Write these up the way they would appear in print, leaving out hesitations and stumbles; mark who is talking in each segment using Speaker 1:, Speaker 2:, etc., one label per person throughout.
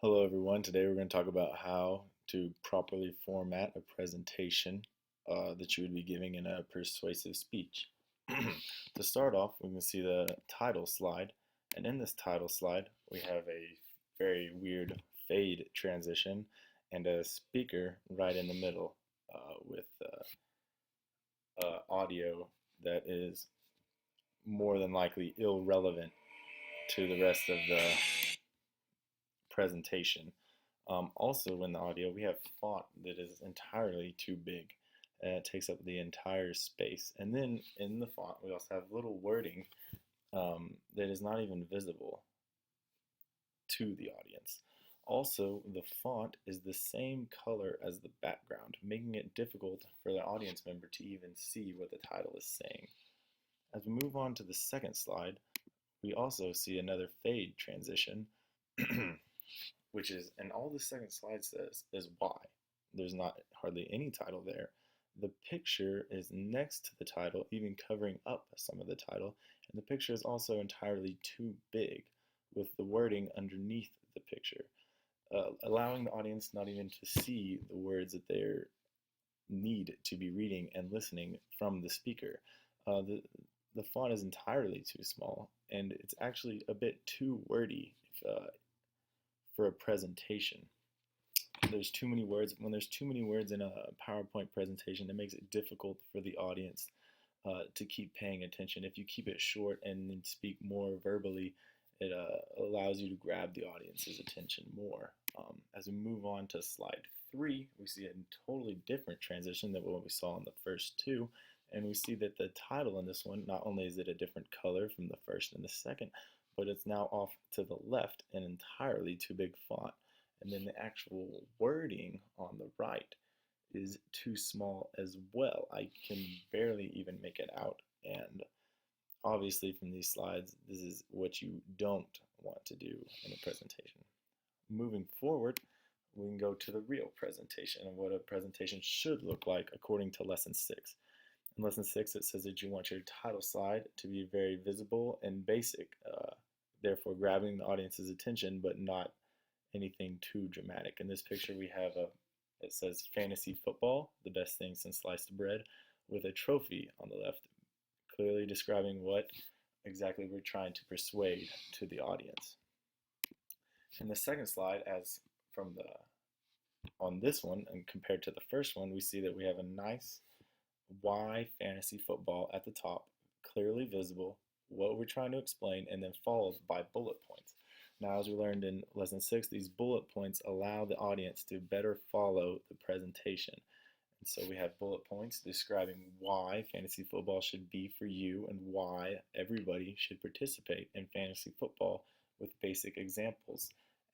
Speaker 1: Hello everyone. Today we're going to talk about how to properly format a presentation that you would be giving in a persuasive speech. To start off, we can see the title slide, and in this title slide we have a very weird fade transition and a speaker right in the middle with audio that is more than likely irrelevant to the rest of the presentation. Also in the audio, we have font that is entirely too big. It takes up the entire space. And then in the font, we also have little wording that is not even visible to the audience. Also, the font is the same color as the background, making it difficult for the audience member to even see what the title is saying. As we move on to the second slide, we also see another fade transition, which is, and all the second slide says is why. There's not hardly any title there. The picture is next to the title, even covering up some of the title, and the picture is also entirely too big, with the wording underneath the picture, allowing the audience not even to see the words that they need to be reading and listening from the speaker. The font is entirely too small, and it's actually a bit too wordy for a presentation. There's too many words. When there's too many words in a PowerPoint presentation, it makes it difficult for the audience to keep paying attention. If you keep it short and then speak more verbally, it allows you to grab the audience's attention more. As we move on to slide 3, we see a totally different transition than what we saw in the first two. And we see that the title in this one, not only is it a different color from the first and the second, but it's now off to the left in entirely too big font. And then the actual wording on the right is too small as well. I can barely even make it out. And obviously from these slides, this is what you don't want to do in a presentation. Moving forward, we can go to the real presentation and what a presentation should look like according to lesson 6. In lesson 6, it says that you want your title slide to be very visible and basic, therefore grabbing the audience's attention, but not anything too dramatic. In this picture, we have it says fantasy football, the best thing since sliced bread, with a trophy on the left, clearly describing what exactly we're trying to persuade to the audience. In the second slide, as from on this one and compared to the first one, we see that we have a nice why fantasy football at the top, clearly visible, what we're trying to explain, and then followed by bullet points. Now, as we learned in lesson 6, these bullet points allow the audience to better follow the presentation. And so we have bullet points describing why fantasy football should be for you and why everybody should participate in fantasy football, with basic examples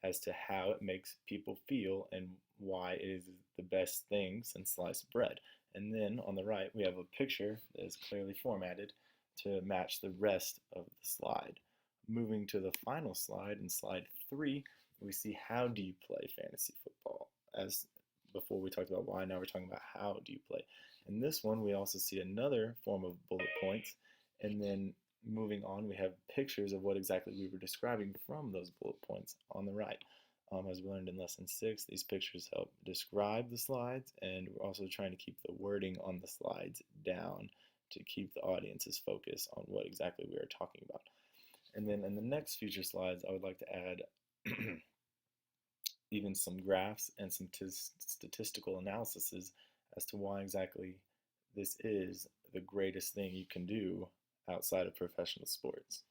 Speaker 1: as to how it makes people feel and why it is the best thing since sliced bread. And then on the right, we have a picture that is clearly formatted to match the rest of the slide. Moving to the final slide, in slide 3, we see how do you play fantasy football. As before we talked about why, now we're talking about how do you play. In this one, we also see another form of bullet points, and then moving on, we have pictures of what exactly we were describing from those bullet points on the right. As we learned in lesson 6, these pictures help describe the slides, and we're also trying to keep the wording on the slides down to keep the audience's focus on what exactly we are talking about. And then in the next future slides, I would like to add even some graphs and some statistical analyses as to why exactly this is the greatest thing you can do outside of professional sports.